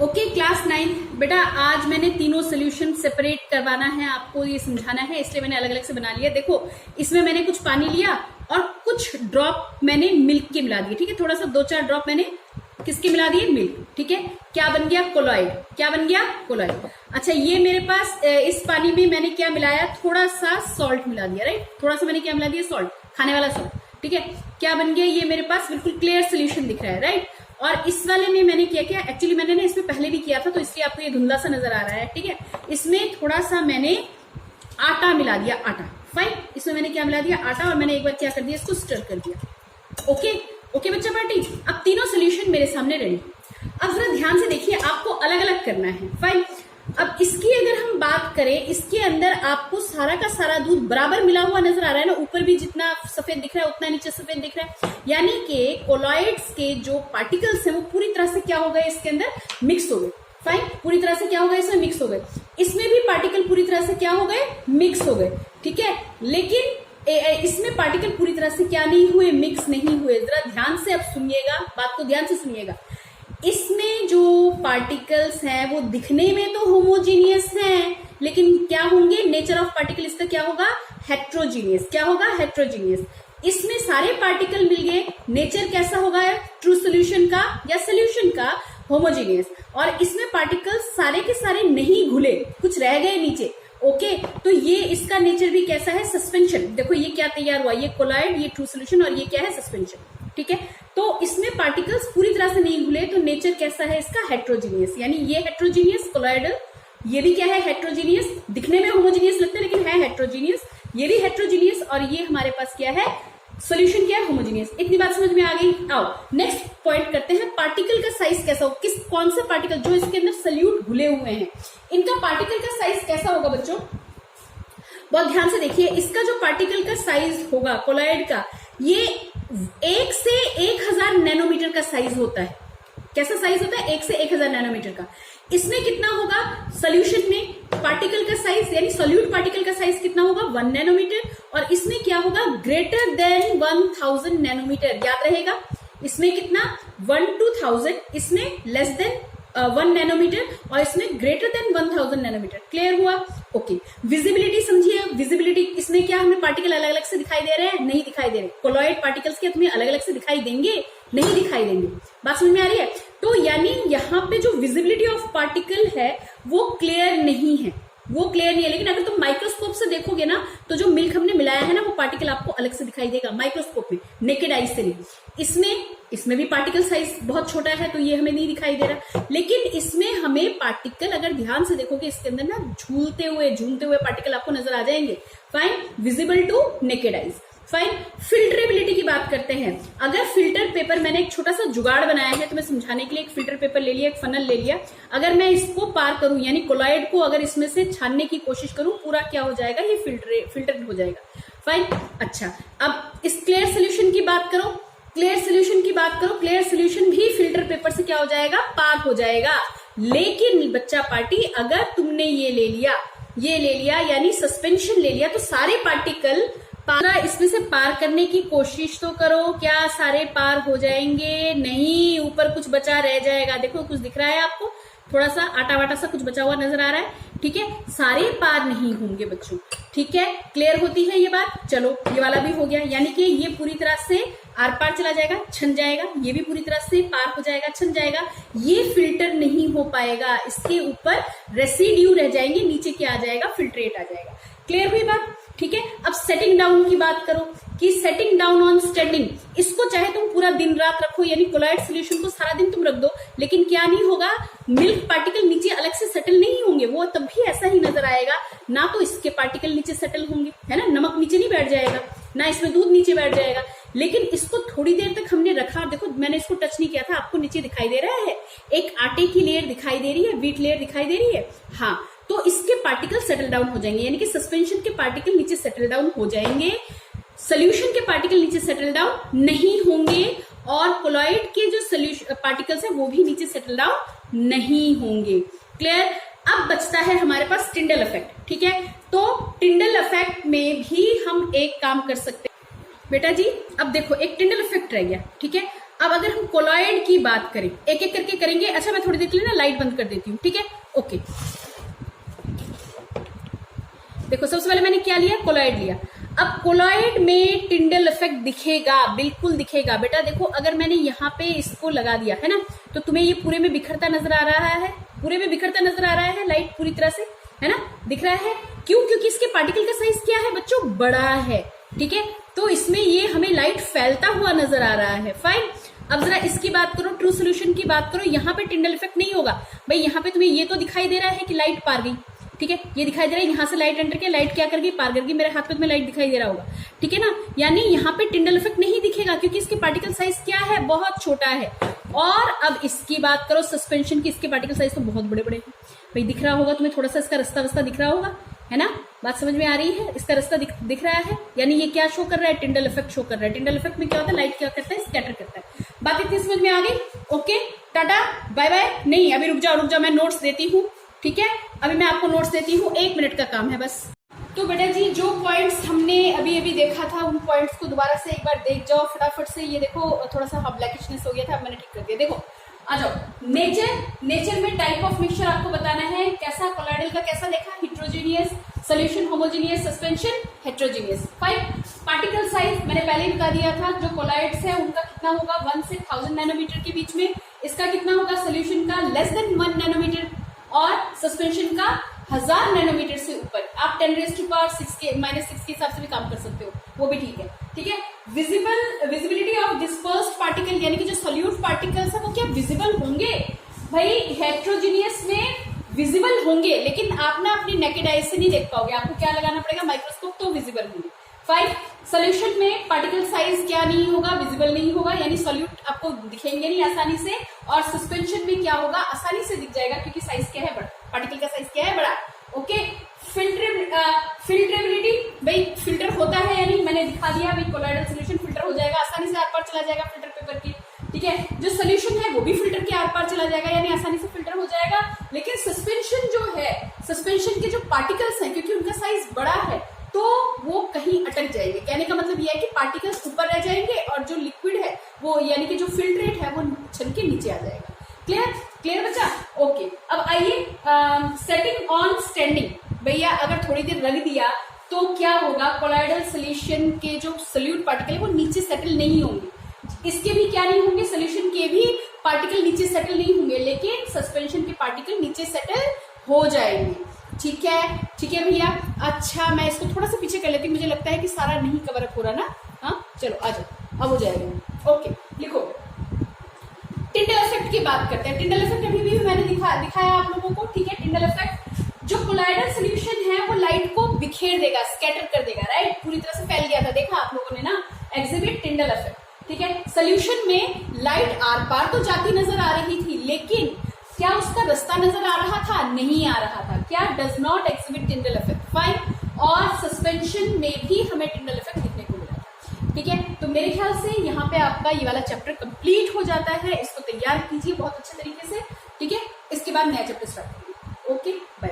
Okay class 9 बेटा, आज मैंने तीनों सोल्यूशन सेपरेट करवाना है, आपको ये समझाना है, इसलिए मैंने अलग अलग से बना लिया। देखो इसमें मैंने कुछ पानी लिया और कुछ ड्रॉप मैंने मिल्क के मिला दिए। ठीक है, थोड़ा सा 2-4 ड्रॉप मैंने किसके मिला दिए, मिल्क। ठीक है, क्या बन गया, कोलॉइड। क्या बन गया, कोलॉइड। अच्छा, ये मेरे पास इस पानी में मैंने क्या मिलाया, थोड़ा सा सॉल्ट मिला दिया। राइट, थोड़ा सा मैंने क्या मिला दिया, सॉल्ट, खाने वाला सॉल्ट। ठीक है, क्या बन गया, ये मेरे पास बिल्कुल क्लियर सोल्यूशन दिख रहा है। राइट, और इस वाले में मैंने क्या किया, एक्चुअली मैंने ना इसमें पहले भी किया था तो इसलिए आपको ये धुंधला सा नजर आ रहा है। ठीक है, इसमें थोड़ा सा मैंने आटा मिला दिया, आटा। फाइन, इसमें मैंने क्या मिला दिया, आटा, और मैंने एक बार क्या कर दिया, इसको स्टर कर दिया। ओके ओके बच्चा पार्टी, अब तीनों सोल्यूशन मेरे सामने रेडी। अब जरा ध्यान से देखिए, आपको अलग अलग करना है। फाइन, अब इसकी अगर हम बात करें, इसके अंदर आपको सारा का सारा दूध बराबर मिला हुआ नजर आ रहा है ना, ऊपर भी जितना सफेद दिख रहा है उतना नीचे सफेद दिख रहा है, यानी कि कोलॉइड्स के जो पार्टिकल्स हैं वो पूरी तरह से क्या हो गए, इसके अंदर मिक्स हो गए। फाइन, पूरी तरह से क्या हो गए, इसमें मिक्स हो गए। इसमें भी पार्टिकल पूरी तरह से क्या हो गए, मिक्स हो गए। ठीक है, लेकिन इसमें पार्टिकल पूरी तरह से क्या नहीं हुए, मिक्स नहीं हुए। जरा ध्यान से अब सुनिएगा, बात को ध्यान से सुनिएगा। इसमें जो पार्टिकल्स हैं वो दिखने में तो होमोजीनियस हैं, लेकिन क्या होंगे, नेचर ऑफ पार्टिकल इसका क्या होगा, हेट्रोजीनियस। क्या होगा, हेट्रोजीनियस। इसमें सारे पार्टिकल मिल गए, नेचर कैसा होगा, ट्रू सोल्यूशन का या सोल्यूशन का, होमोजीनियस। और इसमें पार्टिकल्स सारे के सारे नहीं घुले, कुछ रह गए नीचे। ओके, तो ये इसका नेचर भी कैसा है, सस्पेंशन। देखो ये क्या तैयार हुआ, ये कोलॉइड, ये ट्रू सोल्यूशन, और ये क्या है, सस्पेंशन। ठीक है, तो इसमें पार्टिकल्स पूरी तरह से नहीं घुले, तो नेचर कैसा है इसका, हेट्रोजीनियस। यानी ये हेट्रोजीनियस कोलॉइडल, ये भी क्या है, हेट्रोजीनियस। दिखने में होमोजीनियस लगता है लेकिन है हेट्रोजीनियस। ये भी हेट्रोजीनियस, और ये हमारे पास क्या है, सोल्यूशन क्या है, होमोजीनियस। इतनी बात समझ में आ गई। आओ नेक्स्ट पॉइंट करते हैं, पार्टिकल का साइज कैसा हो, कौन से पार्टिकल जो इसके अंदर सल्यूट घुले हुए हैं, इनका पार्टिकल का साइज कैसा होगा बच्चों, बहुत ध्यान से देखिए। इसका जो पार्टिकल का साइज होगा कोलॉइड का, ये 1 से 1000 नैनोमीटर का साइज होता है। कैसा साइज होता है, 1 से 1000 नैनोमीटर का। इसमें कितना होगा, सोल्यूशन में पार्टिकल का साइज यानी सोल्यूट पार्टिकल का साइज कितना होगा, 1 नैनोमीटर। और इसमें क्या होगा, ग्रेटर देन 1000 नैनोमीटर। याद रहेगा, इसमें कितना, 1 to 1000, इसमें लेस देन 1 नैनोमीटर, और इसमें ग्रेटर देन 1000 नैनोमीटर। क्लियर हुआ। ओके, विजिबिलिटी समझिए। विजिबिलिटी, इसमें क्या हमें पार्टिकल अलग अलग से दिखाई दे रहे हैं, नहीं दिखाई दे रहे। कोलॉइड पार्टिकल्स क्या तुम्हें अलग अलग से दिखाई देंगे, नहीं दिखाई देंगे। बात समझ में आ रही है। तो यानी यहाँ पे जो विजिबिलिटी ऑफ पार्टिकल है वो क्लियर नहीं है, वो क्लियर नहीं है। लेकिन अगर तुम माइक्रोस्कोप से देखोगे ना, तो जो मिल्क हमने मिलाया है ना, वो पार्टिकल आपको अलग से दिखाई देगा माइक्रोस्कोप में, नेकेड आई से नहीं। इसमें भी पार्टिकल साइज बहुत छोटा है तो ये हमें नहीं दिखाई दे रहा, लेकिन इसमें हमें पार्टिकल, अगर ध्यान से देखोगे, इसके अंदर ना झूलते हुए पार्टिकल आपको नजर आ जाएंगे। Fine, visible to naked eyes. Fine, filterability की बात करते हैं। अगर फिल्टर पेपर, मैंने एक छोटा सा जुगाड़ बनाया है तुम्हें समझाने के लिए, एक फिल्टर पेपर ले लिया, एक फनल ले लिया। अगर मैं इसको पार करूं, यानी कोलॉइड को अगर इसमें से छानने की कोशिश करूं, पूरा क्या हो जाएगा, ये फिल्टर हो जाएगा। फाइन, अच्छा, अब इस क्लियर सोल्यूशन की बात करो, क्लियर सोल्यूशन भी फिल्टर पेपर से क्या हो जाएगा, पार हो जाएगा। लेकिन बच्चा पार्टी, अगर तुमने ये ले लिया यानी सस्पेंशन ले लिया, तो सारे पार्टिकल इसमें से पार करने की कोशिश तो करो। क्या सारे पार हो जाएंगे, नहीं, ऊपर कुछ बचा रह जाएगा। देखो कुछ दिख रहा है आपको, थोड़ा सा आटा वाटा सा कुछ बचा हुआ नजर आ रहा है। ठीक है, सारे पार नहीं होंगे बच्चों। ठीक है, क्लियर होती है ये बात। चलो ये वाला भी हो गया, यानी कि ये पूरी तरह से आर पार चला जाएगा, छन जाएगा। ये भी पूरी तरह से पार हो जाएगा, छन जाएगा। ये फिल्टर नहीं हो पाएगा, इसके ऊपर रेसिड्यू रह जाएंगे, नीचे क्या आ जाएगा, फिल्ट्रेट आ जाएगा। क्लियर हुई बात। ठीक है, अब सेटिंग डाउन की बात करो कि सेटिंग डाउन ऑन स्टैंडिंग, इसको चाहे तुम पूरा दिन रात रखो, यानी कोलॉइड सोल्यूशन को सारा दिन तुम रख दो, लेकिन क्या नहीं होगा, मिल्क पार्टिकल नीचे अलग से सेटल नहीं होंगे, वो तब भी ऐसा ही नजर आएगा ना। तो इसके पार्टिकल नीचे सेटल होंगे, है ना, नमक नीचे नहीं बैठ जाएगा, ना इसमें दूध नीचे बैठ जाएगा। लेकिन इसको थोड़ी देर तक हमने रखा, देखो मैंने इसको टच नहीं किया था, आपको नीचे दिखाई दे रहा है, एक आटे की लेयर दिखाई दे रही है, व्हीट लेयर दिखाई दे रही है। हाँ, तो इसके पार्टिकल सेटल डाउन हो जाएंगे, यानी कि सस्पेंशन के पार्टिकल नीचे सेटल डाउन हो जाएंगे, सोल्यूशन के पार्टिकल नीचे सेटल डाउन नहीं होंगे, और कोलॉइड के जो सोल्यूशन पार्टिकल्स है वो भी नीचे सेटल डाउन नहीं होंगे। क्लियर। अब बचता है हमारे पास टिंडल इफेक्ट। ठीक है, तो टिंडल इफेक्ट में भी हम एक काम कर सकते हैं बेटा जी। अब देखो एक टिंडल इफेक्ट रह गया। ठीक है, अब अगर हम कोलॉइड की बात करें, एक एक करके करेंगे। अच्छा, मैं थोड़ी देर के लिए ना लाइट बंद कर देती हूँ, ठीक है? ओके, देखो सबसे पहले मैंने क्या लिया, कोलॉइड लिया। अब कोलॉइड में टिंडल इफेक्ट दिखेगा, बिल्कुल दिखेगा बेटा। देखो अगर मैंने यहाँ पे इसको लगा दिया है ना, तो तुम्हें ये पूरे में बिखरता नजर आ रहा है, पूरे में बिखरता नजर आ रहा है लाइट पूरी तरह से, है ना, दिख रहा है। क्यों? क्योंकि इसके पार्टिकल का साइज क्या है बच्चों, बड़ा है, ठीक है? तो इसमें ये हमें लाइट फैलता हुआ नजर आ रहा है। फाइन। अब जरा इसकी बात करो, ट्रू सोल्यूशन की बात करो, यहाँ पे टिंडल इफेक्ट नहीं होगा भाई। यहाँ पे तुम्हें ये तो दिखाई दे रहा है कि लाइट पार गई, ठीक है? ये दिखाई दे रहा है यहाँ से लाइट एंटर के, लाइट क्या कर गई, पार कर गई। मेरे हाथ में तुम्हें लाइट दिखाई दे रहा होगा, ठीक है ना? यानी यहाँ पे टिंडल इफेक्ट नहीं दिखेगा क्योंकि इसके पार्टिकल साइज क्या है, बहुत छोटा है। और अब इसकी बात करो सस्पेंशन की, इसके पार्टिकल साइज तो बहुत बड़े बड़े हैं भाई। दिख रहा होगा तुम्हें, थोड़ा सा इसका रास्ता वस्ता दिख रहा होगा, है ना? बात समझ में आ रही है? इसका रास्ता दिख रहा है, यानी ये क्या शो कर रहा है, टिंडल इफेक्ट शो कर रहा है। टिंडल इफेक्ट में क्या होता है, लाइट क्या करता है, स्कैटर करता है। बात इतनी समझ में आ गई? Okay, tata bye bye. नहीं, अभी रुक जाओ, मैं नोट्स देती हूँ, ठीक है? अभी मैं आपको नोट्स देती हूँ, 1 मिनट का काम है बस। तो बेटा जी, जो पॉइंट्स हमने अभी अभी देखा था, उन पॉइंट्स को दोबारा से एक बार देख जाओ फटाफट से। ये देखो थोड़ा सा ब्लैकिशनेस हो गया था, अब मैंने ठीक कर दिया। देखो आ जाओ, नेचर में टाइप ऑफ मिक्सचर आपको बताना है कैसा, कोलॉइडल का कैसा देखा, heterogeneous, solution homogeneous, suspension heterogeneous. Fine. Particle size मैंने पहले ही बता दिया था, जो कोलॉइड्स है उनका कितना होगा, 1 से 1000 नैनोमीटर के बीच में। इसका कितना होगा, सोल्यूशन का लेस देन 1 नैनोमीटर, और सस्पेंशन का 1000 नैनोमीटर से ऊपर। आप 10⁻6 के -6 के हिसाब से भी काम कर सकते हो, वो भी ठीक है, ठीक है? विजिबिलिटी ऑफ डिस्पर्स्ड पार्टिकल, यानी कि जो सोल्यूट पार्टिकल्स है वो क्या विजिबल होंगे भाई? हेट्रोजीनियस में विजिबल होंगे, लेकिन आप ना अपनी नेकेड आई से नहीं देख पाओगे, आपको क्या लगाना पड़ेगा, माइक्रोस्कोप, तो विजिबल होंगे। 5 सोल्यूशन में पार्टिकल साइज क्या नहीं होगा, विजिबल नहीं होगा, यानी सोल्यूट आपको दिखेंगे नहीं आसानी से। और सस्पेंशन में क्या होगा, आसानी से दिख जाएगा क्योंकि साइज क्या है, बड़ा, पार्टिकल का साइज क्या है, बड़ा। ओके। फिल्ट्रेबिलिटी, भाई फिल्टर होता है, यानी मैंने दिखा दिया भाई, कोलॉइडल सोल्यूशन फिल्टर हो जाएगा, आसानी से आर पार चला जाएगा फिल्टर पेपर की, ठीक है? जो सोल्यूशन है वो भी फिल्टर के आर पार चला जाएगा, यानी आसानी से फिल्टर हो जाएगा। लेकिन सस्पेंशन जो है, सस्पेंशन के जो पार्टिकल्स हैं, क्योंकि उनका साइज बड़ा है तो वो कहीं अटक जाएंगे। कहने का मतलब यह है कि पार्टिकल्स ऊपर रह जाएंगे और जो लिक्विड है वो, यानी कि जो फिल्ट्रेट है, वो छन के नीचे आ जाएगा। क्लियर बच्चा? ओके। अब आइए सेटिंग ऑन स्टैंडिंग। भैया अगर थोड़ी देर रख दिया तो क्या होगा, कोलॉइडल सोल्यूशन के जो सोल्यूट पार्टिकल है वो नीचे सेटल नहीं होंगे। इसके भी क्या नहीं होंगे, सोल्यूशन के भी पार्टिकल नीचे सेटल नहीं होंगे, लेकिन सस्पेंशन के पार्टिकल नीचे सेटल हो जाएंगे। ठीक है भैया। अच्छा, मैं इसको थोड़ा सा पीछे कर लेती हूँ, मुझे लगता है कि सारा नहीं कवर अप हो रहा ना। हाँ चलो आ जाओ, अब हो जाएगा। ओके, लिखो। टिंडल इफेक्ट की बात करते हैं। टिंडल इफेक्ट अभी भी मैंने दिखाया आप लोगों को, ठीक है? टिंडल इफेक्ट, जो कोलॉइडल सोल्यूशन है वो लाइट को बिखेर देगा, स्कैटर कर देगा, राइट? पूरी तरह से फैल गया था, देखा आप लोगों ने ना, एग्जिबिट टिंडल इफेक्ट, ठीक है? सोल्यूशन में लाइट आर पार तो जाती नजर आ रही थी, लेकिन क्या उसका रास्ता नजर आ रहा था? नहीं आ रहा था। क्या? Does not exhibit Tyndall effect. Fine. और सस्पेंशन में भी हमें टिंडल इफेक्ट दिखने को मिला था, ठीक है? तो मेरे ख्याल से यहाँ पे आपका ये वाला चैप्टर कंप्लीट हो जाता है। इसको तैयार कीजिए बहुत अच्छे तरीके से, ठीक है? इसके बाद नया चैप्टर स्टार्ट करिए। Okay, bye.